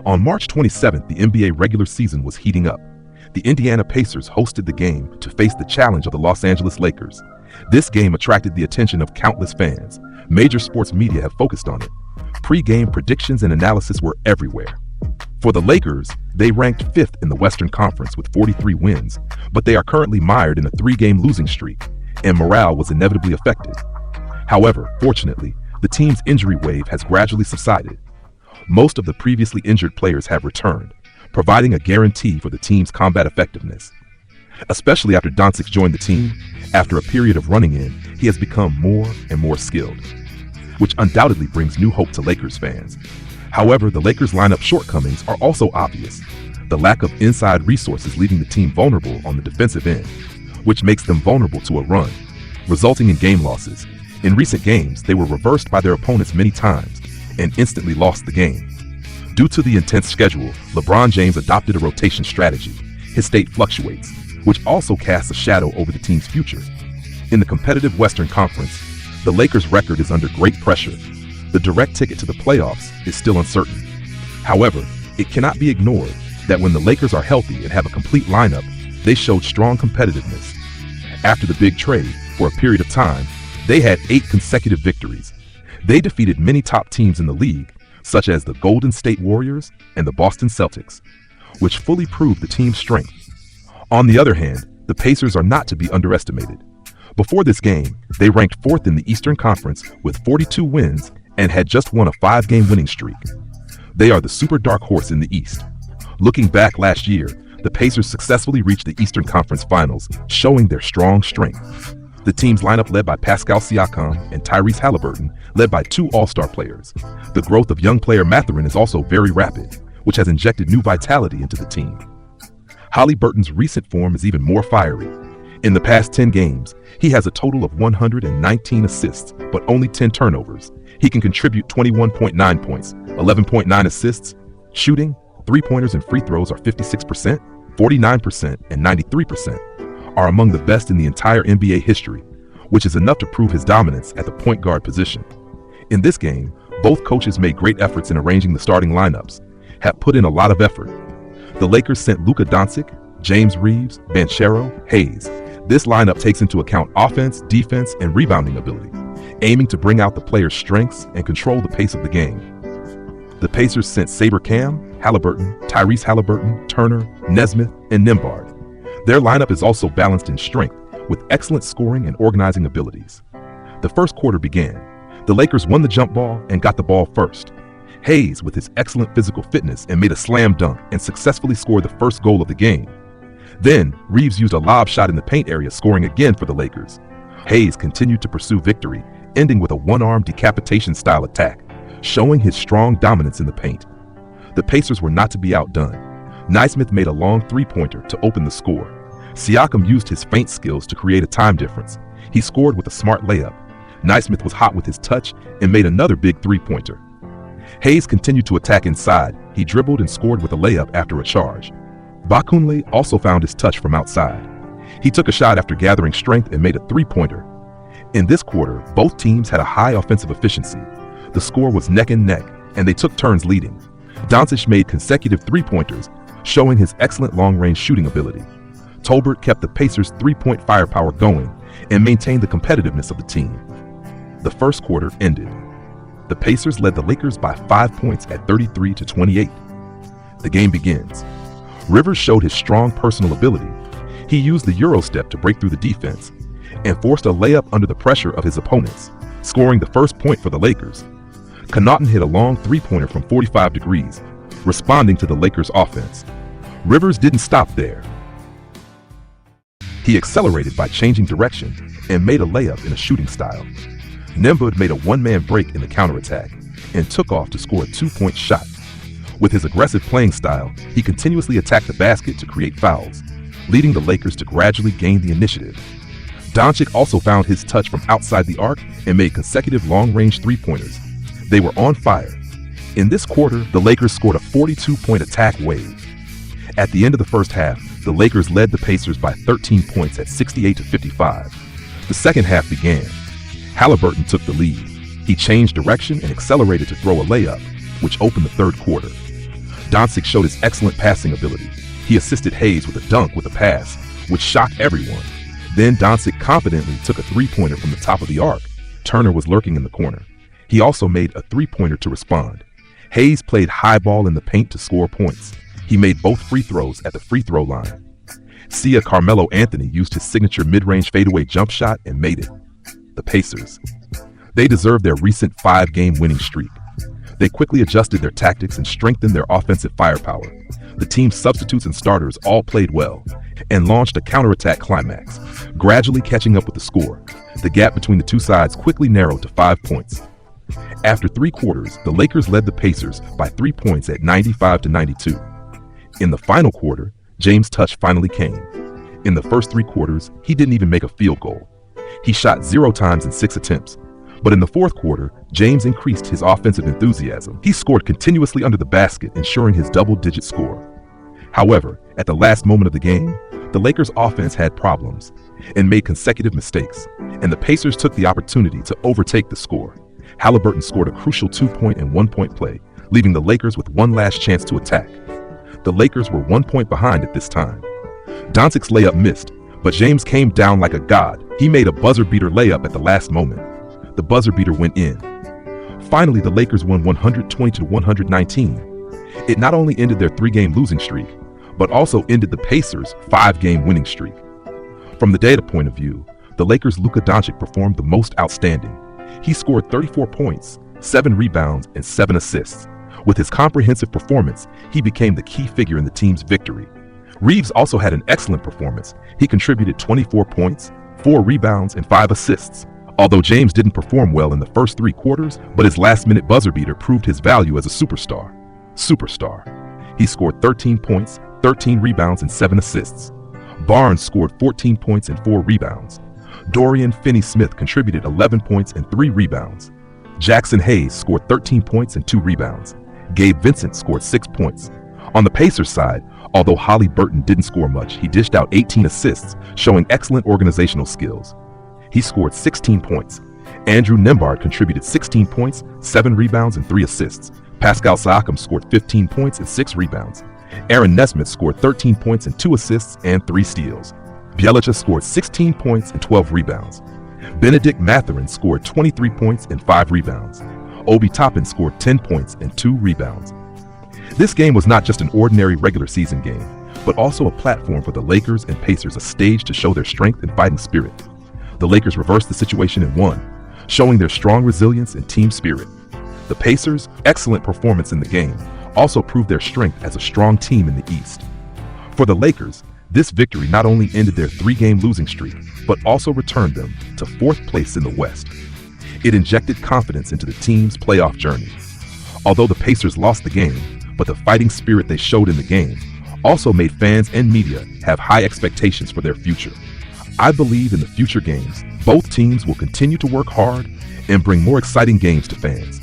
On March 27th, the NBA regular season was heating up. The Indiana Pacers hosted the game to face the challenge of the Los Angeles Lakers. This game attracted the attention of countless fans. Major sports media have focused on it. Pre-game predictions and analysis were everywhere. For the Lakers, they ranked 5th in the Western Conference with 43 wins, but they are currently mired in a 3-game losing streak, and morale was inevitably affected. However, fortunately, the team's injury wave has gradually subsided. Most of the previously injured players have returned, providing a guarantee for the team's combat effectiveness. Especially after Doncic joined the team, after a period of running in, he has become more and more skilled, which undoubtedly brings new hope to Lakers fans. However, the Lakers' lineup shortcomings are also obvious. The lack of inside resources leaving the team vulnerable on the defensive end, which makes them vulnerable to a run, resulting in game losses. In recent games, they were reversed by their opponents many times and instantly lost the game. Due to the intense schedule, LeBron James adopted a rotation strategy. His state fluctuates, which also casts a shadow over the team's future. In the competitive Western Conference, the Lakers' record is under great pressure. The direct ticket to the playoffs is still uncertain. However, it cannot be ignored that when the Lakers are healthy and have a complete lineup, they showed strong competitiveness. After the big trade, for a period of time, they had 8 consecutive victories. They defeated many top teams in the league, such as the Golden State Warriors and the Boston Celtics, which fully proved the team's strength. On the other hand, the Pacers are not to be underestimated. Before this game, they ranked 4th in the Eastern Conference with 42 wins and had just won a 5-game winning streak. They are the super dark horse in the East. Looking back last year, the Pacers successfully reached the Eastern Conference Finals, showing their strong strength. The team's lineup led by Pascal Siakam and Tyrese Halliburton, led by 2 all-star players. The growth of young player Mathurin is also very rapid, which has injected new vitality into the team. Halliburton's recent form is even more fiery. In the past 10 games, he has a total of 119 assists, but only 10 turnovers. He can contribute 21.9 points, 11.9 assists. Shooting, 3-pointers and free throws are 56%, 49%, and 93%. Are among the best in the entire NBA history, which is enough to prove his dominance at the point guard position. In this game, both coaches made great efforts in arranging the starting lineups, have put in a lot of effort. The Lakers sent Luka Doncic, James Reeves, Banchero, Hayes. This lineup takes into account offense, defense, and rebounding ability, aiming to bring out the players' strengths and control the pace of the game. The Pacers sent Saber Cam, Halliburton, Tyrese Halliburton, Turner, Nesmith, and Nembhard. Their lineup is also balanced in strength, with excellent scoring and organizing abilities. The first quarter began. The Lakers won the jump ball and got the ball first. Hayes, with his excellent physical fitness, and made a slam dunk and successfully scored the first goal of the game. Then, Reeves used a lob shot in the paint area, scoring again for the Lakers. Hayes continued to pursue victory, ending with a one-arm decapitation-style attack, showing his strong dominance in the paint. The Pacers were not to be outdone. Nesmith made a long 3-pointer to open the score. Siakam used his feint skills to create a time difference. He scored with a smart layup. Nesmith was hot with his touch and made another big 3-pointer. Hayes continued to attack inside. He dribbled and scored with a layup after a charge. Bakunle also found his touch from outside. He took a shot after gathering strength and made a 3-pointer. In this quarter, both teams had a high offensive efficiency. The score was neck and neck, and they took turns leading. Doncic made consecutive 3-pointers, showing his excellent long-range shooting ability. Tolbert kept the Pacers' 3-point firepower going and maintained the competitiveness of the team. The first quarter ended. The Pacers led the Lakers by 5 points at 33-28. The game begins. Rivers showed his strong personal ability. He used the Euro step to break through the defense and forced a layup under the pressure of his opponents, scoring the first point for the Lakers. Connaughton hit a long 3-pointer from 45 degrees, responding to the Lakers' offense. Rivers didn't stop there. He accelerated by changing direction and made a layup in a shooting style. Nembhard made a one-man break in the counterattack and took off to score a 2-point shot. With his aggressive playing style, he continuously attacked the basket to create fouls, leading the Lakers to gradually gain the initiative. Doncic also found his touch from outside the arc and made consecutive long-range 3-pointers. They were on fire. In this quarter, the Lakers scored a 42-point attack wave. At the end of the first half, the Lakers led the Pacers by 13 points at 68-55. The second half began. Halliburton took the lead. He changed direction and accelerated to throw a layup, which opened the third quarter. Doncic showed his excellent passing ability. He assisted Hayes with a dunk with a pass, which shocked everyone. Then Doncic confidently took a three-pointer from the top of the arc. Turner was lurking in the corner. He also made a three-pointer to respond. Hayes played high ball in the paint to score points. He made both free throws at the free throw line. Carmelo Anthony used his signature mid-range fadeaway jump shot and made it. The Pacers. They deserved their recent 5-game winning streak. They quickly adjusted their tactics and strengthened their offensive firepower. The team's substitutes and starters all played well and launched a counterattack climax, gradually catching up with the score. The gap between the two sides quickly narrowed to 5 points. After 3 quarters, the Lakers led the Pacers by 3 points at 95-92. In the final quarter, James' touch finally came. In the first 3 quarters, he didn't even make a field goal. He shot 0 times in 6 attempts. But in the fourth quarter, James increased his offensive enthusiasm. He scored continuously under the basket, ensuring his double-digit score. However, at the last moment of the game, the Lakers' offense had problems and made consecutive mistakes, and the Pacers took the opportunity to overtake the score. Halliburton scored a crucial 2-point and 1-point play, leaving the Lakers with one last chance to attack. The Lakers were 1 point behind at this time. Doncic's layup missed, but James came down like a god. He made a buzzer-beater layup at the last moment. The buzzer beater went in. Finally, the Lakers won 120-119. It not only ended their 3-game losing streak, but also ended the Pacers' 5-game winning streak. From the data point of view, the Lakers' Luka Doncic performed the most outstanding. He scored 34 points, 7 rebounds, and 7 assists. With his comprehensive performance, he became the key figure in the team's victory. Reeves also had an excellent performance. He contributed 24 points, 4 rebounds, and 5 assists. Although James didn't perform well in the first 3 quarters, but his last-minute buzzer beater proved his value as a superstar. He scored 13 points, 13 rebounds, and 7 assists. Barnes scored 14 points and 4 rebounds. Dorian Finney-Smith contributed 11 points and 3 rebounds. Jackson Hayes scored 13 points and 2 rebounds. Gabe Vincent scored 6 points. On the Pacers side, although Holly Burton didn't score much, he dished out 18 assists, showing excellent organizational skills. He scored 16 points. Andrew Nembhard contributed 16 points, 7 rebounds, and 3 assists. Pascal Siakam scored 15 points and 6 rebounds. Aaron Nesmith scored 13 points and 2 assists and 3 steals. Bjelica scored 16 points and 12 rebounds. Benedict Mathurin scored 23 points and 5 rebounds. Obi Toppin scored 10 points and 2 rebounds. This game was not just an ordinary regular season game, but also a platform for the Lakers and Pacers, a stage to show their strength and fighting spirit. The Lakers reversed the situation and won, showing their strong resilience and team spirit. The Pacers' excellent performance in the game also proved their strength as a strong team in the East. For the Lakers, this victory not only ended their 3-game losing streak, but also returned them to 4th place in the West. It injected confidence into the team's playoff journey. Although the Pacers lost the game, but the fighting spirit they showed in the game also made fans and media have high expectations for their future. I believe in the future games, both teams will continue to work hard and bring more exciting games to fans.